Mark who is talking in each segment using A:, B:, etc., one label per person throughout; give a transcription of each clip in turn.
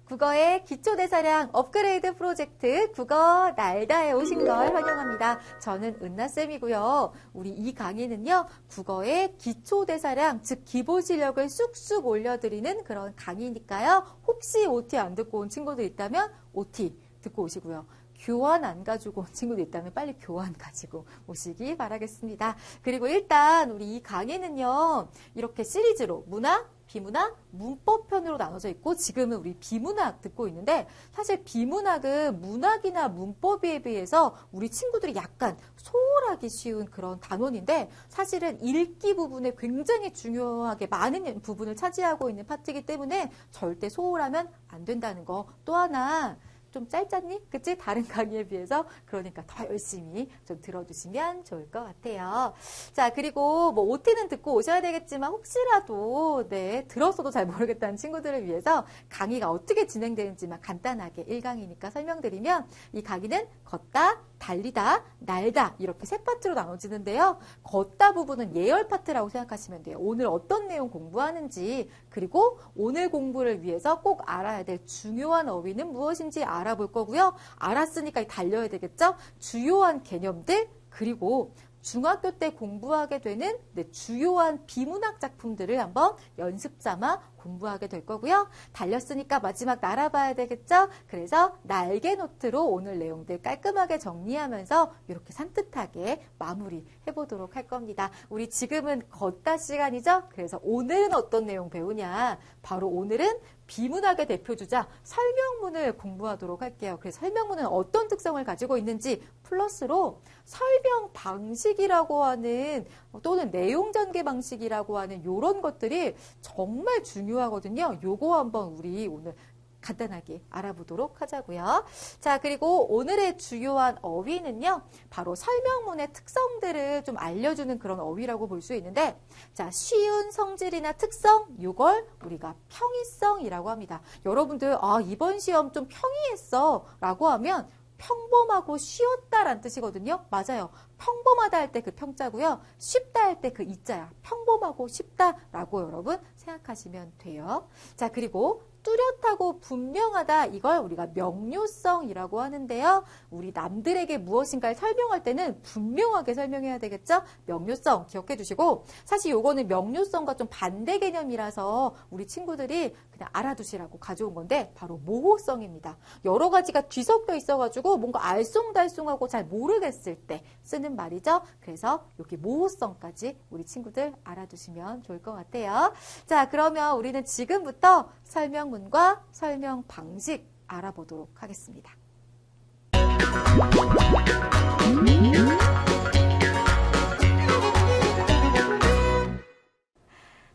A: 국어의 기초대사량 업그레이드 프로젝트 국어 날다에 오신 걸 환영합니다. 저는 은나쌤이고요. 우리 이 강의는요. 국어의 기초대사량, 즉 기본 실력을 쑥쑥 올려드리는 그런 강의니까요. 혹시 OT 안 듣고 온 친구들 있다면 OT 듣고 오시고요. 교환 안 가지고 온 친구들 있다면 빨리 교환 가지고 오시기 바라겠습니다. 그리고 일단 우리 이 강의는요. 이렇게 시리즈로 문학, 비문학, 문법편으로 나눠져 있고 지금은 우리 비문학 듣고 있는데 사실 비문학은 문학이나 문법에 비해서 우리 친구들이 약간 소홀하기 쉬운 그런 단원인데 사실은 읽기 부분에 굉장히 중요하게 많은 부분을 차지하고 있는 파트이기 때문에 절대 소홀하면 안 된다는 거. 또 하나 좀 짧잖니? 그치? 다른 강의에 비해서. 그러니까 더 열심히 좀 들어주시면 좋을 것 같아요. 자, 그리고 뭐 OT는 듣고 오셔야 되겠지만 혹시라도 들었어도 잘 모르겠다는 친구들을 위해서 강의가 어떻게 진행되는지만 간단하게 1강이니까 설명드리면 이 강의는 걷다, 달리다, 날다 이렇게 세 파트로 나눠지는데요. 걷다 부분은 예열 파트라고 생각하시면 돼요. 오늘 어떤 내용 공부하는지 그리고 오늘 공부를 위해서 꼭 알아야 될 중요한 어휘는 무엇인지 알아볼 거고요. 알았으니까 달려야 되겠죠? 주요한 개념들 그리고 중학교 때 공부하게 되는 주요한 비문학 작품들을 한번 연습 삼아 공부하게 될 거고요. 달렸으니까 마지막 날아봐야 되겠죠? 그래서 날개 노트로 오늘 내용들 깔끔하게 정리하면서 이렇게 산뜻하게 마무리해보도록 할 겁니다. 우리 지금은 걷다 시간이죠? 그래서 오늘은 어떤 내용 배우냐? 바로 오늘은 비문학의 대표주자 설명문을 공부하도록 할게요. 그래서 설명문은 어떤 특성을 가지고 있는지 플러스로 설명 방식이라고 하는 또는 내용 전개 방식이라고 하는 이런 것들이 정말 중요하거든요. 요거 한번 우리 오늘 간단하게 알아보도록 하자고요. 자, 그리고 오늘의 주요한 어휘는요. 바로 설명문의 특성들을 좀 알려주는 그런 어휘라고 볼 수 있는데 자, 쉬운 성질이나 특성 요걸 우리가 평이성이라고 합니다. 여러분들 이번 시험 좀 평이했어 라고 하면 평범하고 쉬웠다라는 뜻이거든요. 맞아요. 평범하다 할 때 그 평자고요. 쉽다 할 때 그 이자야. 평범하고 쉽다라고 여러분 생각하시면 돼요. 자, 그리고 뚜렷하고 분명하다 이걸 우리가 명료성이라고 하는데요. 우리 남들에게 무엇인가를 설명할 때는 분명하게 설명해야 되겠죠? 명료성 기억해 주시고 사실 요거는 명료성과 좀 반대 개념이라서 우리 친구들이 그냥 알아두시라고 가져온 건데 바로 모호성입니다. 여러 가지가 뒤섞여 있어가지고 뭔가 알쏭달쏭하고 잘 모르겠을 때 쓰는 말이죠. 그래서 여기 모호성까지 우리 친구들 알아두시면 좋을 것 같아요. 자, 그러면 우리는 지금부터 설명문과 설명 방식 알아보도록 하겠습니다.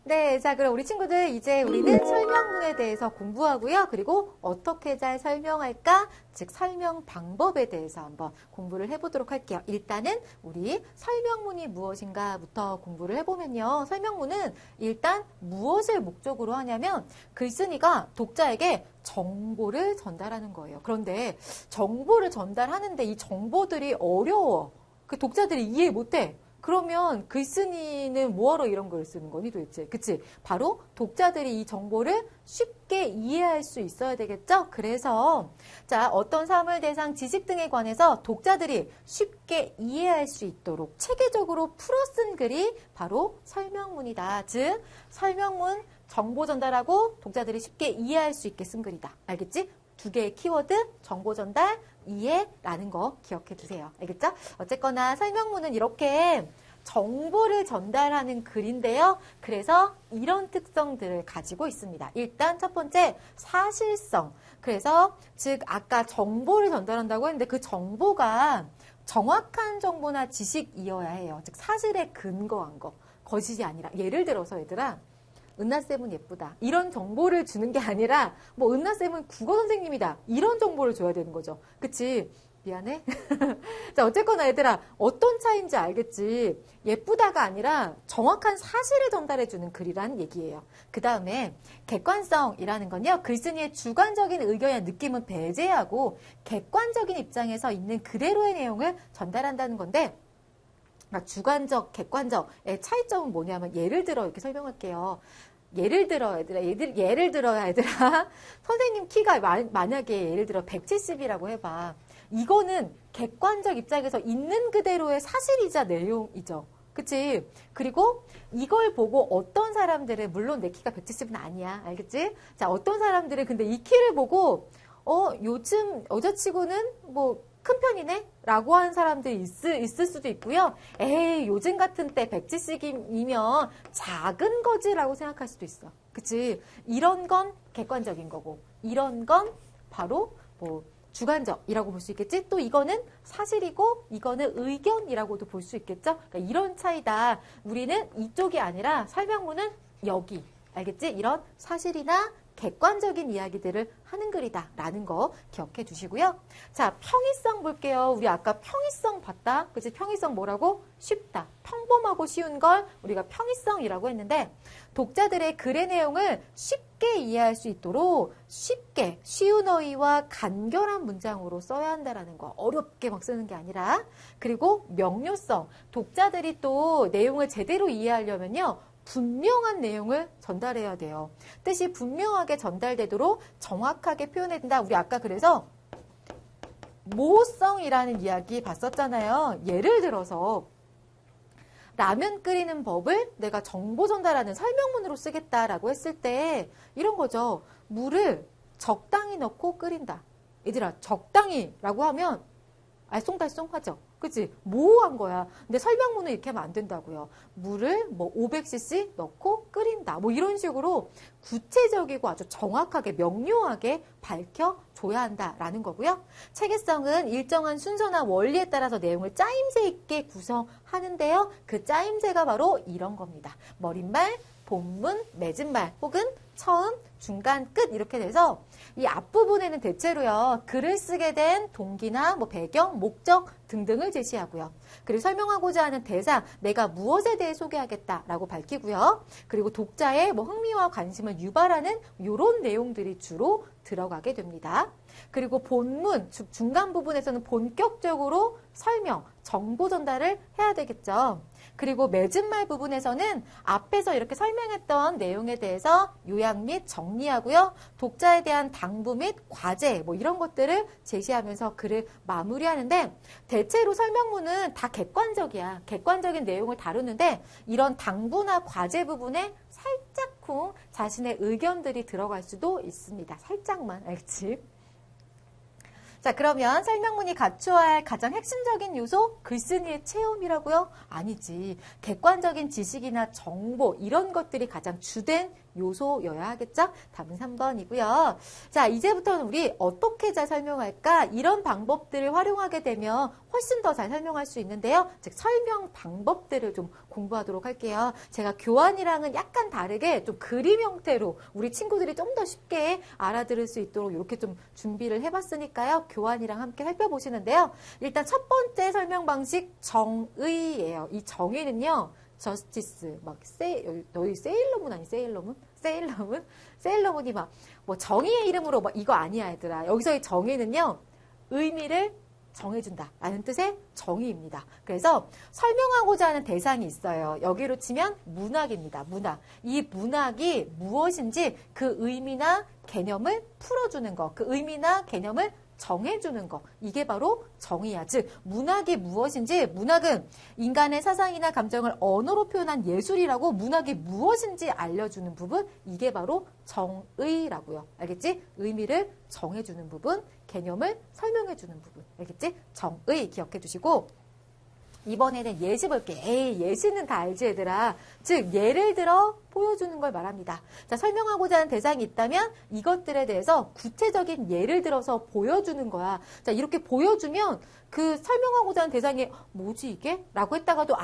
A: 네, 자, 그럼 우리 친구들 이제 우리는 설명문에 대해서 공부하고요. 그리고 어떻게 잘 설명할까? 즉 설명 방법에 대해서 한번 공부를 해보도록 할게요. 일단은 우리 설명문이 무엇인가부터 공부를 해보면요. 설명문은 일단 무엇을 목적으로 하냐면 글쓴이가 독자에게 정보를 전달하는 거예요. 그런데 정보를 전달하는데 이 정보들이 어려워. 그 독자들이 이해 못해. 그러면 글쓴이는 뭐하러 이런 걸 쓰는 거니 도대체? 그치? 바로 독자들이 이 정보를 쉽게 이해할 수 있어야 되겠죠? 그래서 자, 어떤 사물, 대상, 지식 등에 관해서 독자들이 쉽게 이해할 수 있도록 체계적으로 풀어 쓴 글이 바로 설명문이다. 즉, 설명문, 정보 전달하고 독자들이 쉽게 이해할 수 있게 쓴 글이다. 알겠지? 두 개의 키워드, 정보 전달, 이해라는 거 기억해 두세요. 알겠죠? 어쨌거나 설명문은 이렇게 정보를 전달하는 글인데요. 그래서 이런 특성들을 가지고 있습니다. 일단 첫 번째, 사실성. 그래서 즉 아까 정보를 전달한다고 했는데 그 정보가 정확한 정보나 지식이어야 해요. 즉 사실에 근거한 거. 거짓이 아니라. 예를 들어서 얘들아. 은나쌤은 예쁘다. 이런 정보를 주는 게 아니라 뭐 은나쌤은 국어 선생님이다. 이런 정보를 줘야 되는 거죠. 그치? 미안해. 자, 어쨌거나 얘들아 어떤 차이인지 알겠지? 예쁘다가 아니라 정확한 사실을 전달해주는 글이라는 얘기예요. 그 다음에 객관성이라는 건요. 글쓴이의 주관적인 의견이나 느낌은 배제하고 객관적인 입장에서 있는 그대로의 내용을 전달한다는 건데 주관적, 객관적의 차이점은 뭐냐면 예를 들어 이렇게 설명할게요. 예를 들어 얘들아 선생님 키가 만약에 예를 들어 170이라고 해봐. 이거는 객관적 입장에서 있는 그대로의 사실이자 내용이죠. 그치? 그리고 이걸 보고 어떤 사람들은 물론 내 키가 170은 아니야. 알겠지? 자, 어떤 사람들은 근데 이 키를 보고 요즘 여자치고는 뭐 큰 편이네? 라고 하는 사람들이 있을 수도 있고요. 에이, 요즘 같은 때 170이면 작은 거지라고 생각할 수도 있어. 그치? 이런 건 객관적인 거고, 이런 건 바로 뭐 주관적이라고 볼 수 있겠지? 또 이거는 사실이고, 이거는 의견이라고도 볼 수 있겠죠? 그러니까 이런 차이다. 우리는 이쪽이 아니라 설명문은 여기. 알겠지? 이런 사실이나 객관적인 이야기들을 하는 글이다 라는 거 기억해 두시고요. 자, 평이성 볼게요. 우리 아까 평이성 봤다. 그치? 평이성 뭐라고? 쉽다. 평범하고 쉬운 걸 우리가 평이성이라고 했는데 독자들의 글의 내용을 쉽게 이해할 수 있도록 쉽게 쉬운 어휘와 간결한 문장으로 써야 한다라는 거. 어렵게 막 쓰는 게 아니라. 그리고 명료성. 독자들이 또 내용을 제대로 이해하려면요. 분명한 내용을 전달해야 돼요. 뜻이 분명하게 전달되도록 정확하게 표현해야 된다. 우리 아까 그래서 모호성이라는 이야기 봤었잖아요. 예를 들어서 라면 끓이는 법을 내가 정보 전달하는 설명문으로 쓰겠다라고 했을 때 이런 거죠. 물을 적당히 넣고 끓인다. 얘들아, 적당히라고 하면 알쏭달쏭하죠. 그치? 모호한 거야. 근데 설명문은 이렇게 하면 안 된다고요. 물을 뭐 500cc 넣고 끓인다. 뭐 이런 식으로 구체적이고 아주 정확하게 명료하게 밝혀줘야 한다라는 거고요. 체계성은 일정한 순서나 원리에 따라서 내용을 짜임새 있게 구성하는데요. 그 짜임새가 바로 이런 겁니다. 머릿말, 본문, 맺은말 혹은 처음, 중간, 끝 이렇게 돼서 이 앞부분에는 대체로요. 글을 쓰게 된 동기나 뭐 배경, 목적 등등을 제시하고요. 그리고 설명하고자 하는 대상, 내가 무엇에 대해 소개하겠다라고 밝히고요. 그리고 독자의 뭐 흥미와 관심을 유발하는 이런 내용들이 주로 들어가게 됩니다. 그리고 본문, 중간 부분에서는 본격적으로 설명, 정보 전달을 해야 되겠죠. 그리고 맺은말 부분에서는 앞에서 이렇게 설명했던 내용에 대해서 요약 및 정리하고요. 독자에 대한 당부 및 과제 뭐 이런 것들을 제시하면서 글을 마무리하는데 대체로 설명문은 다 객관적이야. 객관적인 내용을 다루는데 이런 당부나 과제 부분에 살짝쿵 자신의 의견들이 들어갈 수도 있습니다. 살짝만, 알겠지? 자, 그러면 설명문이 갖추어야 할 가장 핵심적인 요소, 글쓴이의 체험이라고요? 아니지. 객관적인 지식이나 정보 이런 것들이 가장 주된 요소여야 하겠죠? 답은 3번이고요. 자, 이제부터는 우리 어떻게 잘 설명할까? 이런 방법들을 활용하게 되면 훨씬 더 잘 설명할 수 있는데요. 즉 설명 방법들을 좀 공부하도록 할게요. 제가 교환이랑은 약간 다르게 좀 그림 형태로 우리 친구들이 좀 더 쉽게 알아들을 수 있도록 이렇게 좀 준비를 해봤으니까요. 교환이랑 함께 살펴보시는데요. 일단 첫 번째 설명 방식 정의예요. 이 정의는요. 저스티스, 너희 세일러문 아니 세일러문? 세일러문이 막, 뭐 정의의 이름으로 막 이거 아니야, 얘들아. 여기서의 정의는요, 의미를 정해준다 라는 뜻의 정의입니다. 그래서 설명하고자 하는 대상이 있어요. 여기로 치면 문학입니다. 문학. 이 문학이 무엇인지 그 의미나 개념을 풀어주는 것, 그 의미나 개념을 정해주는 거. 이게 바로 정의야. 즉 문학이 무엇인지, 문학은 인간의 사상이나 감정을 언어로 표현한 예술이라고 문학이 무엇인지 알려주는 부분, 이게 바로 정의라고요. 알겠지? 의미를 정해주는 부분, 개념을 설명해주는 부분. 알겠지? 정의 기억해 주시고 이번에는 예시 볼게. 에이, 예시는 다 알지, 얘들아. 즉, 예를 들어 보여주는 걸 말합니다. 자, 설명하고자 하는 대상이 있다면 이것들에 대해서 구체적인 예를 들어서 보여주는 거야. 자, 이렇게 보여주면 그 설명하고자 하는 대상이 뭐지 이게? 라고 했다가도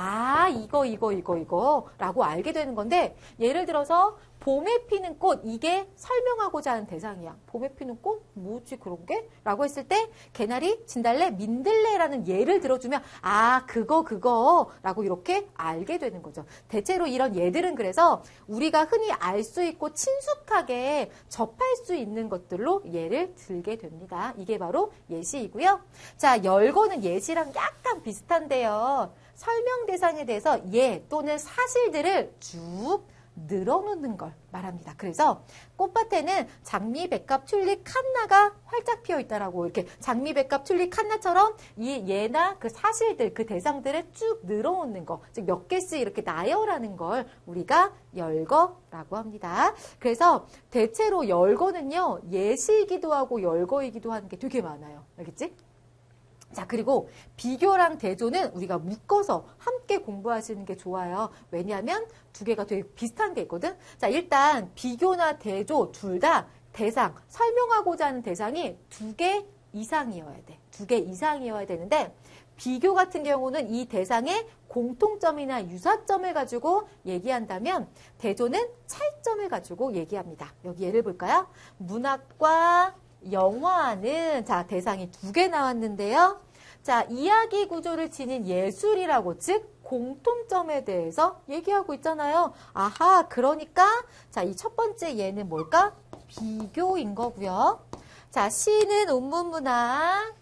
A: 이거 라고 알게 되는 건데 예를 들어서 봄에 피는 꽃, 이게 설명하고자 하는 대상이야. 봄에 피는 꽃? 뭐지 그런 게? 라고 했을 때 개나리, 진달래, 민들레라는 예를 들어주면 그거 라고 이렇게 알게 되는 거죠. 대체로 이런 예들은 그래서 우리가 흔히 알 수 있고 친숙하게 접할 수 있는 것들로 예를 들게 됩니다. 이게 바로 예시이고요. 자, 열거는 예시랑 약간 비슷한데요. 설명 대상에 대해서 예 또는 사실들을 쭉 늘어놓는 걸 말합니다. 그래서 꽃밭에는 장미, 백합, 튤립, 칸나가 활짝 피어 있다라고 이렇게 장미, 백합, 튤립, 칸나처럼 이 예나 그 사실들, 그 대상들을 쭉 늘어놓는 거, 즉 몇 개씩 이렇게 나열하는 걸 우리가 열거라고 합니다. 그래서 대체로 열거는요 예시이기도 하고 열거이기도 하는 게 되게 많아요. 알겠지? 자, 그리고 비교랑 대조는 우리가 묶어서 함께 공부하시는 게 좋아요. 왜냐하면 두 개가 되게 비슷한 게 있거든. 자, 일단 비교나 대조 둘 다 대상, 설명하고자 하는 대상이 2개 이상이어야 돼. 2개 이상이어야 되는데 비교 같은 경우는 이 대상의 공통점이나 유사점을 가지고 얘기한다면 대조는 차이점을 가지고 얘기합니다. 여기 예를 볼까요? 문학과 영화는 자 대상이 2개 나왔는데요. 자 이야기 구조를 지닌 예술이라고 즉 공통점에 대해서 얘기하고 있잖아요. 아하 그러니까 자 이 첫 번째 예는 뭘까? 비교인 거고요. 자 시는 운문문학,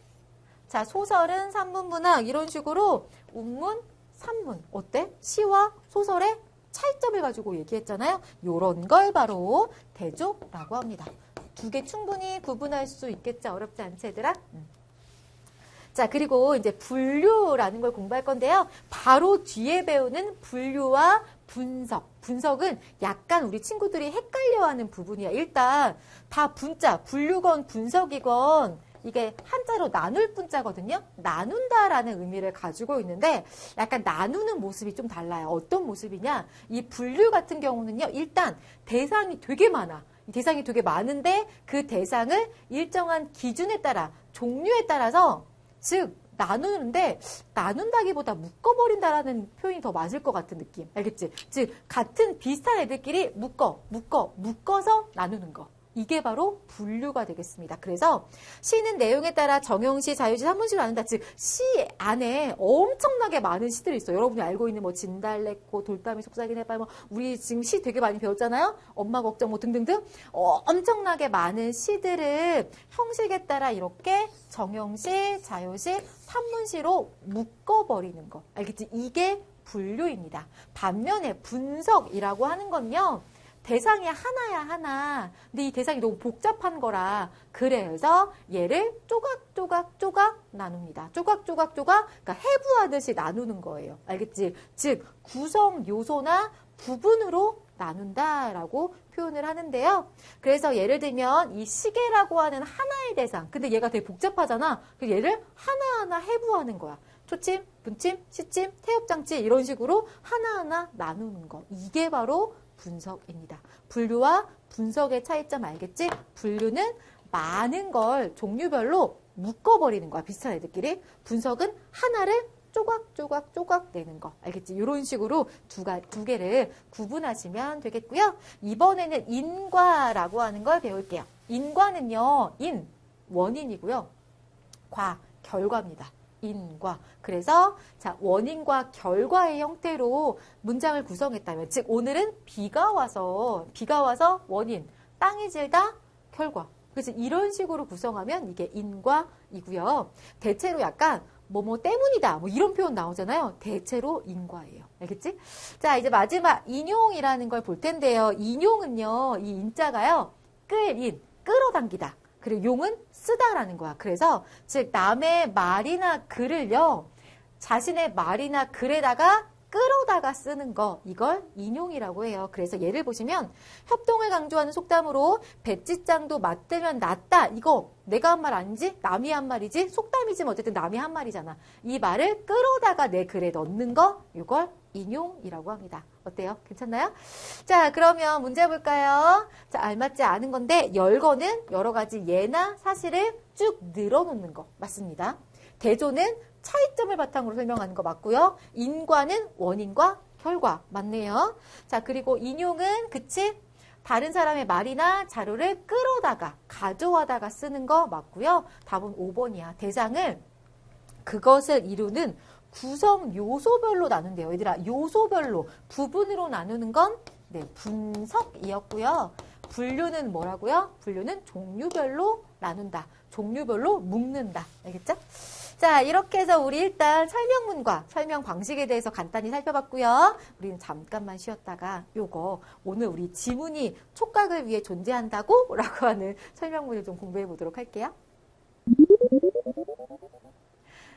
A: 자 소설은 산문문학 이런 식으로 운문, 산문 어때? 시와 소설의 차이점을 가지고 얘기했잖아요. 요런 걸 바로 대조라고 합니다. 2개 충분히 구분할 수 있겠죠? 어렵지 않지, 얘들아? 자, 그리고 이제 분류라는 걸 공부할 건데요. 바로 뒤에 배우는 분류와 분석. 분석은 약간 우리 친구들이 헷갈려하는 부분이야. 일단 다 분자, 분류건 분석이건 이게 한자로 나눌 분자거든요. 나눈다라는 의미를 가지고 있는데 약간 나누는 모습이 좀 달라요. 어떤 모습이냐? 이 분류 같은 경우는요. 일단 대상이 되게 많아. 대상이 되게 많은데 그 대상을 일정한 기준에 따라 종류에 따라서 즉 나누는데 나눈다기보다 묶어버린다라는 표현이 더 맞을 것 같은 느낌. 알겠지? 즉 같은 비슷한 애들끼리 묶어서 나누는 거. 이게 바로 분류가 되겠습니다. 그래서 시는 내용에 따라 정형시, 자유시, 산문시로 나눈다. 즉 시 안에 엄청나게 많은 시들이 있어요. 여러분이 알고 있는 뭐 진달래꽃, 돌담이 속삭이는 해발, 뭐 우리 지금 시 되게 많이 배웠잖아요. 엄마 걱정 뭐 등등등 엄청나게 많은 시들을 형식에 따라 이렇게 정형시, 자유시, 산문시로 묶어버리는 거. 알겠지? 이게 분류입니다. 반면에 분석이라고 하는 건요. 대상이 하나야 하나. 근데 이 대상이 너무 복잡한 거라 그래서 얘를 조각 나눕니다. 조각 그러니까 해부하듯이 나누는 거예요. 알겠지? 즉 구성 요소나 부분으로 나눈다라고 표현을 하는데요. 그래서 예를 들면 이 시계라고 하는 하나의 대상. 근데 얘가 되게 복잡하잖아. 그래서 얘를 하나하나 해부하는 거야. 초침, 분침, 시침, 태엽장치 이런 식으로 하나하나 나누는 거. 이게 바로 분석입니다. 분류와 분석의 차이점 알겠지? 분류는 많은 걸 종류별로 묶어버리는 거야. 비슷한 애들끼리. 분석은 하나를 조각 내는 거. 알겠지? 이런 식으로 두 개를 구분하시면 되겠고요. 이번에는 인과라고 하는 걸 배울게요. 인과는요. 인, 원인이고요. 과, 결과입니다. 인과. 그래서 자 원인과 결과의 형태로 문장을 구성했다면 즉 오늘은 비가 와서 원인, 땅이 질다 결과. 그래서 이런 식으로 구성하면 이게 인과이고요. 대체로 약간 뭐뭐 때문이다 뭐 이런 표현 나오잖아요. 대체로 인과예요. 알겠지? 자 이제 마지막 인용이라는 걸 볼 텐데요. 인용은요. 이 인자가요. 끌어당기다. 그리고 용은 쓰다라는 거야. 그래서 즉 남의 말이나 글을요. 자신의 말이나 글에다가 끌어다가 쓰는 거. 이걸 인용이라고 해요. 그래서 예를 보시면 협동을 강조하는 속담으로 배짓장도 맞들면 낫다. 이거 내가 한 말 아니지? 남이 한 말이지? 속담이지만 어쨌든 남이 한 말이잖아. 이 말을 끌어다가 내 글에 넣는 거. 이걸 인용이라고 합니다. 어때요? 괜찮나요? 자, 그러면 문제 볼까요? 자, 알맞지 않은 건데 열거는 여러 가지 예나 사실을 쭉 늘어놓는 거 맞습니다. 대조는 차이점을 바탕으로 설명하는 거 맞고요. 인과는 원인과 결과 맞네요. 자, 그리고 인용은 그치? 다른 사람의 말이나 자료를 끌어다가 가져와다가 쓰는 거 맞고요. 답은 5번이야. 대상을 그것을 이루는 구성 요소별로 나눈대요. 얘들아, 요소별로 부분으로 나누는 건 네, 분석이었고요. 분류는 뭐라고요? 분류는 종류별로 나눈다. 종류별로 묶는다. 알겠죠? 자, 이렇게 해서 우리 일단 설명문과 설명 방식에 대해서 간단히 살펴봤고요. 우리는 잠깐만 쉬었다가 요거 오늘 우리 지문이 촉각을 위해 존재한다고? 라고 하는 설명문을 좀 공부해 보도록 할게요.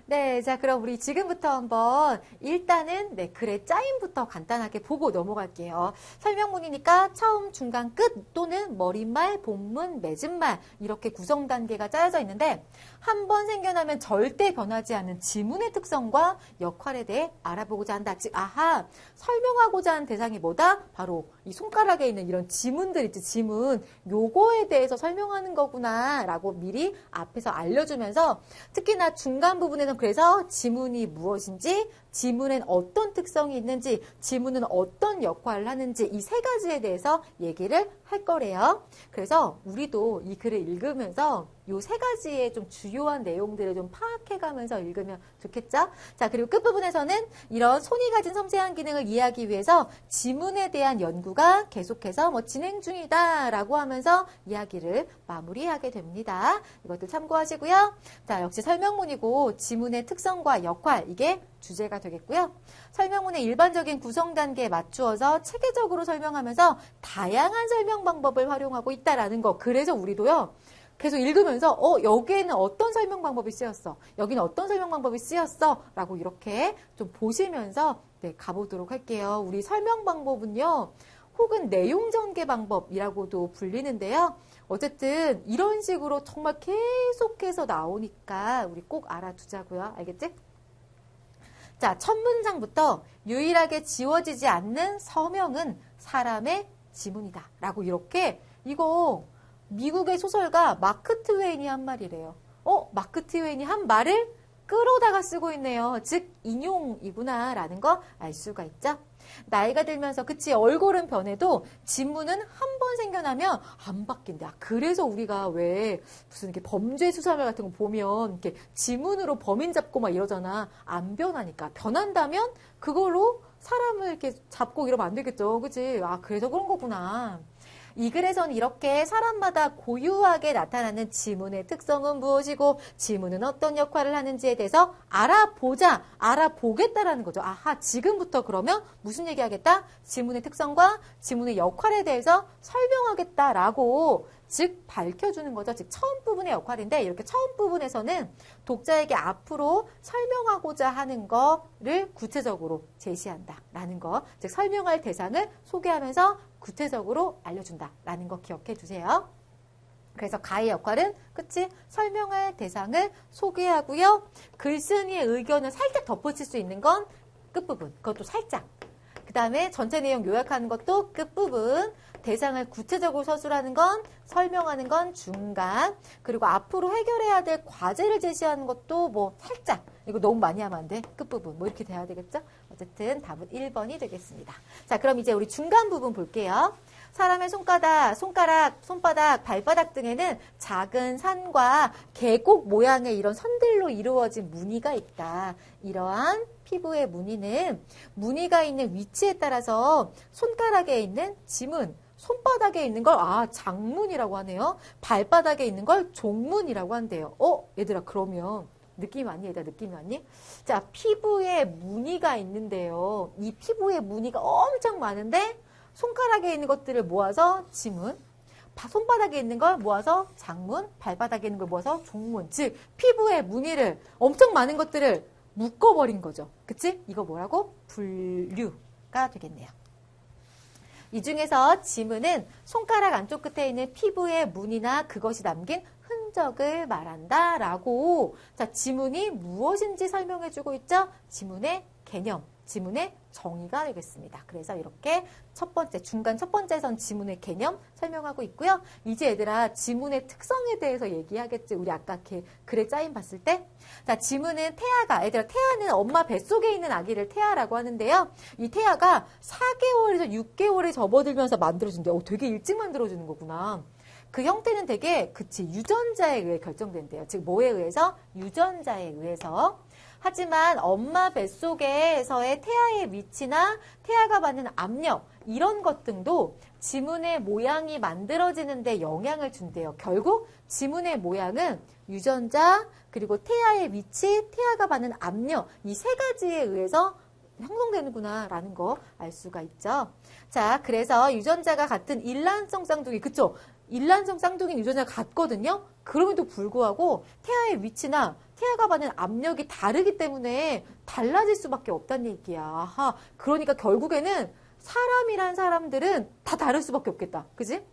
A: 네, 자, 그럼 우리 지금부터 한번 일단은 글의 짜임부터 간단하게 보고 넘어갈게요. 설명문이니까 처음, 중간, 끝 또는 머릿말, 본문, 맺은말 이렇게 구성 단계가 짜여져 있는데 한 번 생겨나면 절대 변하지 않는 지문의 특성과 역할에 대해 알아보고자 한다. 즉, 아하, 설명하고자 하는 대상이 뭐다? 바로 이 손가락에 있는 이런 지문들 있지, 지문. 요거에 대해서 설명하는 거구나 라고 미리 앞에서 알려주면서 특히나 중간 부분에는 그래서 지문이 무엇인지, 지문엔 어떤 특성이 있는지, 지문은 어떤 역할을 하는지 이 세 가지에 대해서 얘기를 할 거래요. 그래서 우리도 이 글을 읽으면서 이 세 가지의 좀 주요한 내용들을 좀 파악해가면서 읽으면 좋겠죠? 자, 그리고 끝부분에서는 이런 손이 가진 섬세한 기능을 이해하기 위해서 지문에 대한 연구가 계속해서 진행 중이다라고 하면서 이야기를 마무리하게 됩니다. 이것도 참고하시고요. 자, 역시 설명문이고 지문의 특성과 역할, 이게 주제가 되겠고요. 설명문의 일반적인 구성 단계에 맞추어서 체계적으로 설명하면서 다양한 설명 방법을 활용하고 있다라는 거. 그래서 우리도요. 계속 읽으면서 여기에는 어떤 설명 방법이 쓰였어. 여기는 어떤 설명 방법이 쓰였어. 라고 이렇게 좀 보시면서 가보도록 할게요. 우리 설명 방법은요. 혹은 내용 전개 방법이라고도 불리는데요. 어쨌든 이런 식으로 정말 계속해서 나오니까 우리 꼭 알아두자고요. 알겠지? 자, 첫 문장부터 유일하게 지워지지 않는 서명은 사람의 지문이다. 라고 이렇게 이거 미국의 소설가 마크 트웨인이 한 말이래요. 마크 트웨인이 한 말을 끌어다가 쓰고 있네요. 즉 인용이구나 라는 거 알 수가 있죠. 나이가 들면서 그치 얼굴은 변해도 지문은 한 번 생겨나면 안 바뀐다. 그래서 우리가 왜 무슨 이렇게 범죄 수사물 같은 거 보면 이렇게 지문으로 범인 잡고 막 이러잖아. 안 변하니까. 변한다면 그걸로 사람을 이렇게 잡고 이러면 안 되겠죠. 그치? 그래서 그런 거구나. 이 글에서는 이렇게 사람마다 고유하게 나타나는 지문의 특성은 무엇이고 지문은 어떤 역할을 하는지에 대해서 알아보겠다라는 거죠. 아하, 지금부터 그러면 무슨 얘기하겠다? 지문의 특성과 지문의 역할에 대해서 설명하겠다라고 즉 밝혀주는 거죠. 즉 처음 부분의 역할인데 이렇게 처음 부분에서는 독자에게 앞으로 설명하고자 하는 거를 구체적으로 제시한다라는 거. 즉 설명할 대상을 소개하면서 구체적으로 알려준다라는 거 기억해 주세요. 그래서 가의 역할은 그치? 설명할 대상을 소개하고요. 글쓴이의 의견을 살짝 덧붙일 수 있는 건 끝부분. 그것도 살짝. 그 다음에 전체 내용 요약하는 것도 끝부분. 대상을 구체적으로 서술하는 건, 설명하는 건 중간, 그리고 앞으로 해결해야 될 과제를 제시하는 것도 살짝, 이거 너무 많이 하면 안 돼. 끝부분. 이렇게 돼야 되겠죠? 어쨌든 답은 1번이 되겠습니다. 자, 그럼 이제 우리 중간 부분 볼게요. 사람의 손바닥, 발바닥 등에는 작은 산과 계곡 모양의 이런 선들로 이루어진 무늬가 있다. 이러한 피부의 무늬는 무늬가 있는 위치에 따라서 손가락에 있는 지문, 손바닥에 있는 걸 장문이라고 하네요. 발바닥에 있는 걸 종문이라고 한대요. 얘들아 그러면 느낌이 왔니? 얘들아 느낌이 왔니? 자, 피부에 무늬가 있는데요. 이 피부에 무늬가 엄청 많은데 손가락에 있는 것들을 모아서 지문, 손바닥에 있는 걸 모아서 장문, 발바닥에 있는 걸 모아서 종문. 즉 피부에 무늬를 엄청 많은 것들을 묶어버린 거죠. 그치? 이거 뭐라고? 분류가 되겠네요. 이 중에서 지문은 손가락 안쪽 끝에 있는 피부의 무늬나 그것이 남긴 흔적을 말한다라고. 자, 지문이 무엇인지 설명해주고 있죠? 지문의 개념, 지문의 정의가 되겠습니다. 그래서 이렇게 중간 첫 번째선 지문의 개념 설명하고 있고요. 이제 얘들아 지문의 특성에 대해서 얘기하겠지. 우리 아까 글에 짜임 봤을 때. 자, 지문은 얘들아 태아는 엄마 뱃속에 있는 아기를 태아라고 하는데요. 이 태아가 4개월에서 6개월에 접어들면서 만들어준대요. 되게 일찍 만들어주는 거구나. 그 형태는 되게 유전자에 의해 결정된대요. 즉 뭐에 의해서? 유전자에 의해서. 하지만 엄마 뱃속에서의 태아의 위치나 태아가 받는 압력 이런 것 등도 지문의 모양이 만들어지는데 영향을 준대요. 결국 지문의 모양은 유전자 그리고 태아의 위치, 태아가 받는 압력 이 세 가지에 의해서 형성되는구나 라는 거 알 수가 있죠. 자, 그래서 유전자가 같은 일란성 쌍둥이, 그쵸? 일란성 쌍둥이 유전자가 같거든요. 그럼에도 불구하고 태아의 위치나 태아가 받는 압력이 다르기 때문에 달라질 수밖에 없다는 얘기야. 아하, 그러니까 결국에는 사람이란 사람들은 다 다를 수밖에 없겠다. 그지?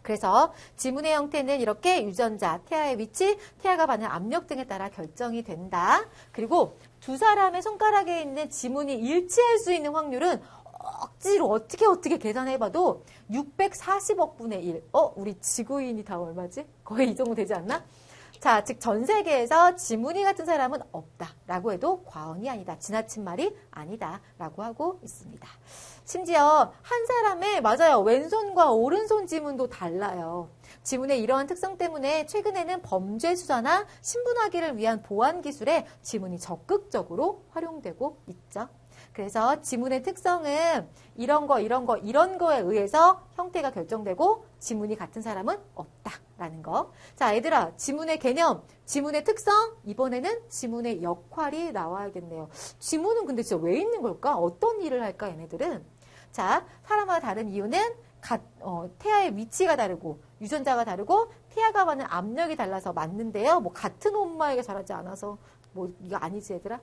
A: 그래서 지문의 형태는 이렇게 유전자, 태아의 위치, 태아가 받는 압력 등에 따라 결정이 된다. 그리고 두 사람의 손가락에 있는 지문이 일치할 수 있는 확률은 억지로 어떻게 계산해봐도 640억 분의 1. 우리 지구인이 다 얼마지? 거의 이 정도 되지 않나? 자, 즉 전 세계에서 지문이 같은 사람은 없다라고 해도 과언이 아니다. 지나친 말이 아니다라고 하고 있습니다. 심지어 한 사람의 맞아요. 왼손과 오른손 지문도 달라요. 지문의 이러한 특성 때문에 최근에는 범죄 수사나 신분하기를 위한 보안 기술에 지문이 적극적으로 활용되고 있죠. 그래서 지문의 특성은 이런 거에 의해서 형태가 결정되고 지문이 같은 사람은 없다라는 거. 자, 얘들아, 지문의 개념, 지문의 특성, 이번에는 지문의 역할이 나와야겠네요. 지문은 근데 진짜 왜 있는 걸까? 어떤 일을 할까, 얘네들은? 자, 사람마다 다른 이유는 태아의 위치가 다르고 유전자가 다르고 태아가 받는 압력이 달라서 맞는데요. 뭐 같은 엄마에게 자라지 않아서 뭐 이거 아니지, 얘들아?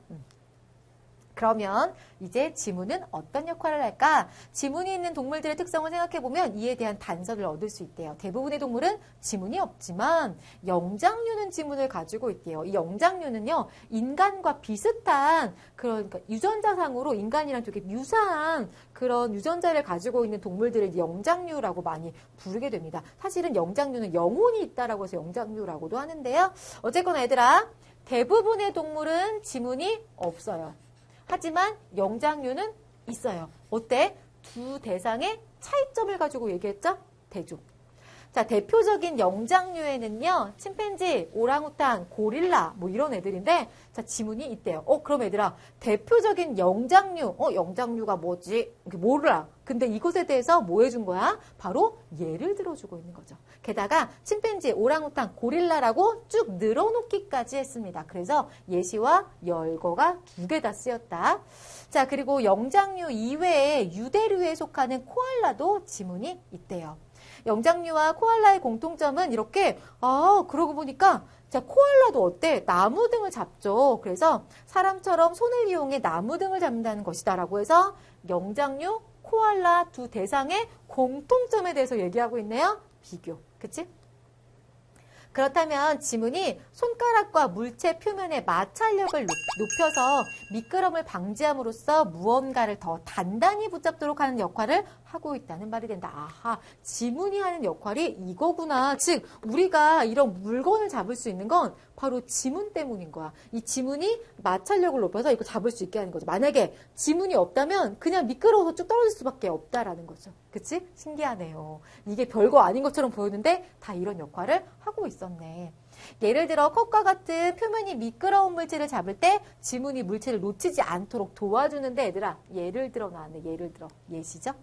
A: 그러면 이제 지문은 어떤 역할을 할까? 지문이 있는 동물들의 특성을 생각해보면 이에 대한 단서를 얻을 수 있대요. 대부분의 동물은 지문이 없지만 영장류는 지문을 가지고 있대요. 이 영장류는요, 인간과 비슷한 그러니까 유전자상으로 인간이랑 되게 유사한 그런 유전자를 가지고 있는 동물들을 영장류라고 많이 부르게 됩니다. 사실은 영장류는 영혼이 있다라고 해서 영장류라고도 하는데요. 어쨌거나 얘들아, 대부분의 동물은 지문이 없어요. 하지만 영장류는 있어요. 어때? 두 대상의 차이점을 가지고 얘기했죠? 대조. 자, 대표적인 영장류에는요, 침팬지, 오랑우탄, 고릴라, 뭐 이런 애들인데, 자, 지문이 있대요. 그럼 얘들아, 대표적인 영장류, 영장류가 뭐지? 몰라. 근데 이것에 대해서 뭐 해준 거야? 바로 예를 들어주고 있는 거죠. 게다가 침팬지, 오랑우탄, 고릴라라고 쭉 늘어놓기까지 했습니다. 그래서 예시와 열거가 2개 다 쓰였다. 자, 그리고 영장류 이외에 유대류에 속하는 코알라도 지문이 있대요. 영장류와 코알라의 공통점은 이렇게 그러고 보니까 자, 코알라도 어때? 나무 등을 잡죠. 그래서 사람처럼 손을 이용해 나무 등을 잡는다는 것이다 라고 해서 영장류, 코알라 두 대상의 공통점에 대해서 얘기하고 있네요. 비교. 그치? 그렇다면 지문이 손가락과 물체 표면의 마찰력을 높여서 미끄럼을 방지함으로써 무언가를 더 단단히 붙잡도록 하는 역할을 하고 있다는 말이 된다. 아하, 지문이 하는 역할이 이거구나. 즉, 우리가 이런 물건을 잡을 수 있는 건 바로 지문 때문인 거야. 이 지문이 마찰력을 높여서 이거 잡을 수 있게 하는 거죠. 만약에 지문이 없다면 그냥 미끄러워서 쭉 떨어질 수밖에 없다라는 거죠. 그치? 신기하네요. 이게 별거 아닌 것처럼 보였는데 다 이런 역할을 하고 있었네. 예를 들어 컵과 같은 표면이 미끄러운 물체를 잡을 때 지문이 물체를 놓치지 않도록 도와주는데 얘들아, 예를 들어 나왔네. 예를 들어. 예시죠?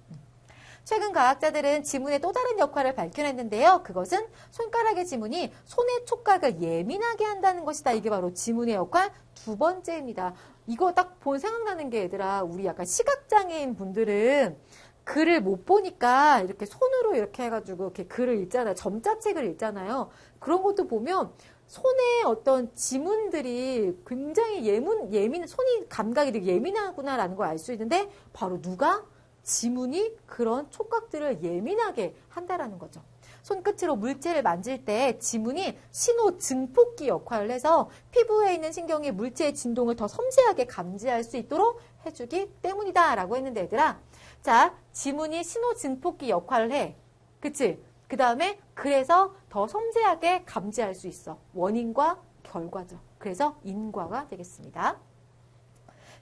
A: 최근 과학자들은 지문의 또 다른 역할을 밝혀냈는데요. 그것은 손가락의 지문이 손의 촉각을 예민하게 한다는 것이다. 이게 바로 지문의 역할 두 번째입니다. 이거 딱 본 생각나는 게 얘들아, 우리 약간 시각장애인 분들은 글을 못 보니까 이렇게 손으로 이렇게 해가지고 이렇게 글을 읽잖아요. 점자책을 읽잖아요. 그런 것도 보면 손의 어떤 지문들이 굉장히 손이 감각이 되게 예민하구나라는 걸 알 수 있는데 바로 누가? 지문이 그런 촉각들을 예민하게 한다라는 거죠. 손끝으로 물체를 만질 때 지문이 신호 증폭기 역할을 해서 피부에 있는 신경이 물체의 진동을 더 섬세하게 감지할 수 있도록 해주기 때문이다 라고 했는데 얘들아, 자, 지문이 신호 증폭기 역할을 해. 그치? 그 다음에 그래서 더 섬세하게 감지할 수 있어. 원인과 결과죠. 그래서 인과가 되겠습니다.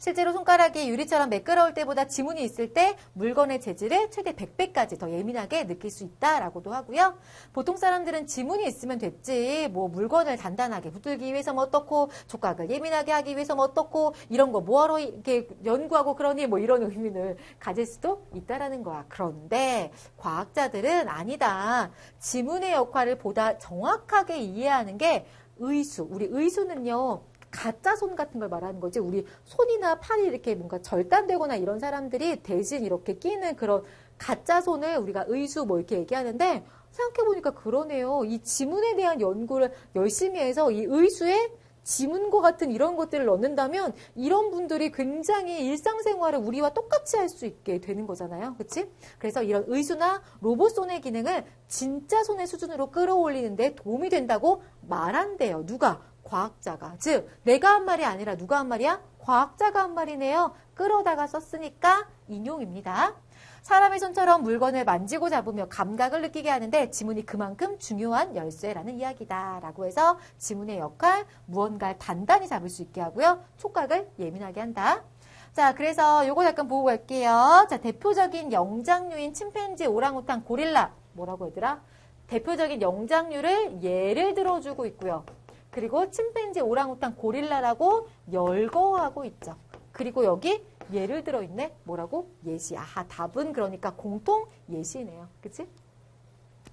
A: 실제로 손가락이 유리처럼 매끄러울 때보다 지문이 있을 때 물건의 재질을 최대 100배까지 더 예민하게 느낄 수 있다라고도 하고요. 보통 사람들은 지문이 있으면 됐지, 뭐 물건을 단단하게 붙들기 위해서 뭐 어떻고, 촉각을 예민하게 하기 위해서 뭐 어떻고, 이런 거 뭐하러 이렇게 연구하고 그러니 뭐 이런 의미를 가질 수도 있다라는 거야. 그런데 과학자들은 아니다. 지문의 역할을 보다 정확하게 이해하는 게 의수. 우리 의수는요, 가짜 손 같은 걸 말하는 거지. 우리 손이나 팔이 이렇게 뭔가 절단되거나 이런 사람들이 대신 이렇게 끼는 그런 가짜 손을 우리가 의수 뭐 이렇게 얘기하는데, 생각해보니까 그러네요. 이 지문에 대한 연구를 열심히 해서 이 의수에 지문과 같은 이런 것들을 넣는다면 이런 분들이 굉장히 일상생활을 우리와 똑같이 할 수 있게 되는 거잖아요. 그치? 그래서 이런 의수나 로봇 손의 기능을 진짜 손의 수준으로 끌어올리는 데 도움이 된다고 말한대요. 누가? 과학자가. 즉, 내가 한 말이 아니라 누가 한 말이야? 과학자가 한 말이네요. 끌어다가 썼으니까 인용입니다. 사람의 손처럼 물건을 만지고 잡으며 감각을 느끼게 하는데 지문이 그만큼 중요한 열쇠라는 이야기다. 라고 해서 지문의 역할, 무언가를 단단히 잡을 수 있게 하고요. 촉각을 예민하게 한다. 자, 그래서 요거 잠깐 보고 갈게요. 자, 대표적인 영장류인 침팬지, 오랑우탄, 고릴라. 뭐라고 얘들아? 대표적인 영장류를 예를 들어주고 있고요. 그리고 침팬지, 오랑우탄, 고릴라라고 열거하고 있죠. 그리고 여기 예를 들어 있네. 뭐라고? 예시. 아하, 답은 그러니까 공통 예시네요. 그치?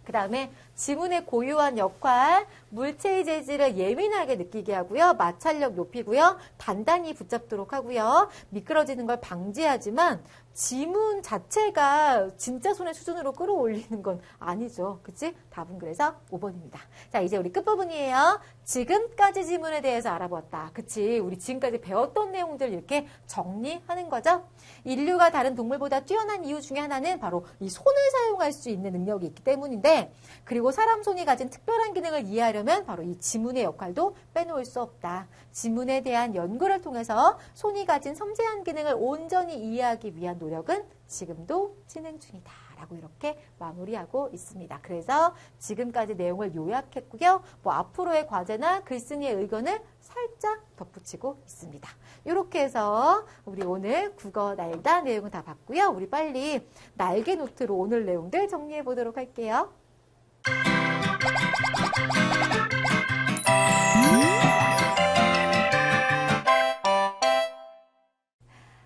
A: 그 다음에 지문의 고유한 역할, 물체의 재질을 예민하게 느끼게 하고요. 마찰력 높이고요. 단단히 붙잡도록 하고요. 미끄러지는 걸 방지하지만 지문 자체가 진짜 손의 수준으로 끌어올리는 건 아니죠. 그치? 답은 그래서 5번입니다. 자, 이제 우리 끝부분이에요. 지금까지 지문에 대해서 알아보았다. 그치? 우리 지금까지 배웠던 내용들 이렇게 정리하는 거죠. 인류가 다른 동물보다 뛰어난 이유 중에 하나는 바로 이 손을 사용할 수 있는 능력이 있기 때문인데, 그리고 사람 손이 가진 특별한 기능을 이해하려면 바로 이 지문의 역할도 빼놓을 수 없다. 지문에 대한 연구를 통해서 손이 가진 섬세한 기능을 온전히 이해하기 위한 노력은 지금도 진행 중이다. 라고 이렇게 마무리하고 있습니다. 그래서 지금까지 내용을 요약했고요. 뭐 앞으로의 과제나 글쓴이의 의견을 살짝 덧붙이고 있습니다. 이렇게 해서 우리 오늘 국어 날다 내용은 다 봤고요. 우리 빨리 날개 노트로 오늘 내용들 정리해 보도록 할게요.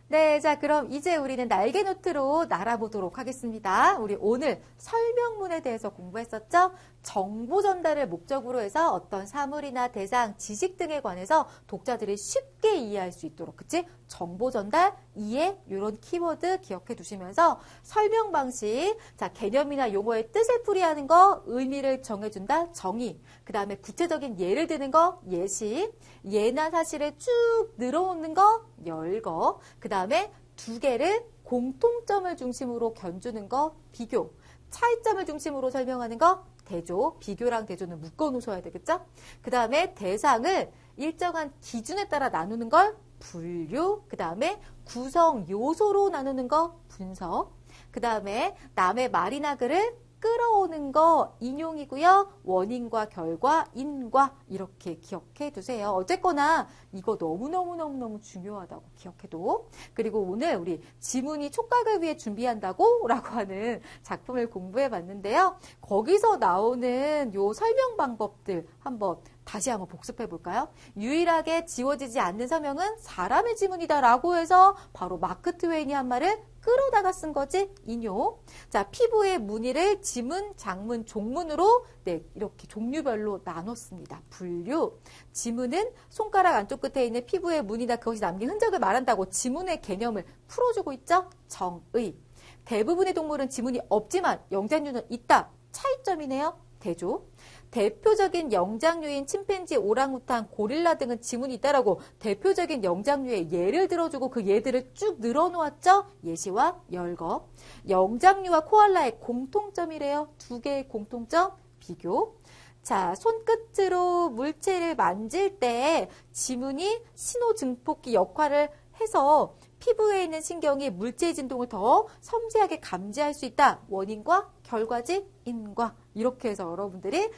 A: 네, 자, 그럼 이제 우리는 날개 노트로 날아보도록 하겠습니다. 우리 오늘 설명문에 대해서 공부했었죠? 정보 전달을 목적으로 해서 어떤 사물이나 대상, 지식 등에 관해서 독자들이 쉽게 이해할 수 있도록, 그치? 정보 전달, 이해, 이런 키워드 기억해 두시면서 설명 방식, 자, 개념이나 용어의 뜻을 풀이하는 거, 의미를 정해준다, 정의. 그 다음에 구체적인 예를 드는 거, 예시. 예나 사실을 쭉 늘어놓는 거, 열거. 그 다음에 두 개를 공통점을 중심으로 견주는 거, 비교. 차이점을 중심으로 설명하는 거, 대조. 비교랑 대조는 묶어 놓으셔야 되겠죠? 그 다음에 대상을 일정한 기준에 따라 나누는 걸 분류. 그 다음에 구성 요소로 나누는 거, 분석. 그 다음에 남의 말이나 글을 끌어오는 거 인용이고요. 원인과 결과, 인과 이렇게 기억해 두세요. 어쨌거나 이거 너무너무 중요하다고 기억해도. 그리고 오늘 우리 지문이 촉각을 위해 준비한다고 라고 하는 작품을 공부해 봤는데요. 거기서 나오는 요 설명 방법들 한번 다시 한번 복습해 볼까요? 유일하게 지워지지 않는 서명은 사람의 지문이다 라고 해서 바로 마크 트웨인이 한 말을 끌어다가 쓴 거지. 인용. 자, 피부의 무늬를 지문, 장문, 종문으로 네, 이렇게 종류별로 나눴습니다. 분류. 지문은 손가락 안쪽 끝에 있는 피부의 무늬나 그것이 남긴 흔적을 말한다고 지문의 개념을 풀어주고 있죠. 정의. 대부분의 동물은 지문이 없지만 영장류는 있다. 차이점이네요. 대조. 대표적인 영장류인 침팬지, 오랑우탄, 고릴라 등은 지문이 있다라고 대표적인 영장류의 예를 들어주고 그 예들을 쭉 늘어놓았죠. 예시와 열거. 영장류와 코알라의 공통점이래요. 두 개의 공통점 비교. 자, 손끝으로 물체를 만질 때 지문이 신호증폭기 역할을 해서 피부에 있는 신경이 물체의 진동을 더 섬세하게 감지할 수 있다. 원인과 결과지 인과. 이렇게 해서 여러분들이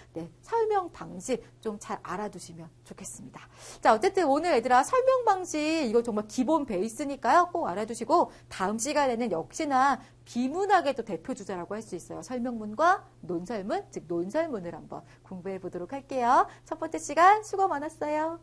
A: 설명 방식 좀 잘 알아두시면 좋겠습니다. 자, 어쨌든 오늘 얘들아 설명 방식 이거 정말 기본 베이스니까요. 꼭 알아두시고 다음 시간에는 역시나 비문학의 또 대표 주자라고 할 수 있어요. 설명문과 논설문, 즉 논설문을 한번 공부해 보도록 할게요. 첫 번째 시간 수고 많았어요.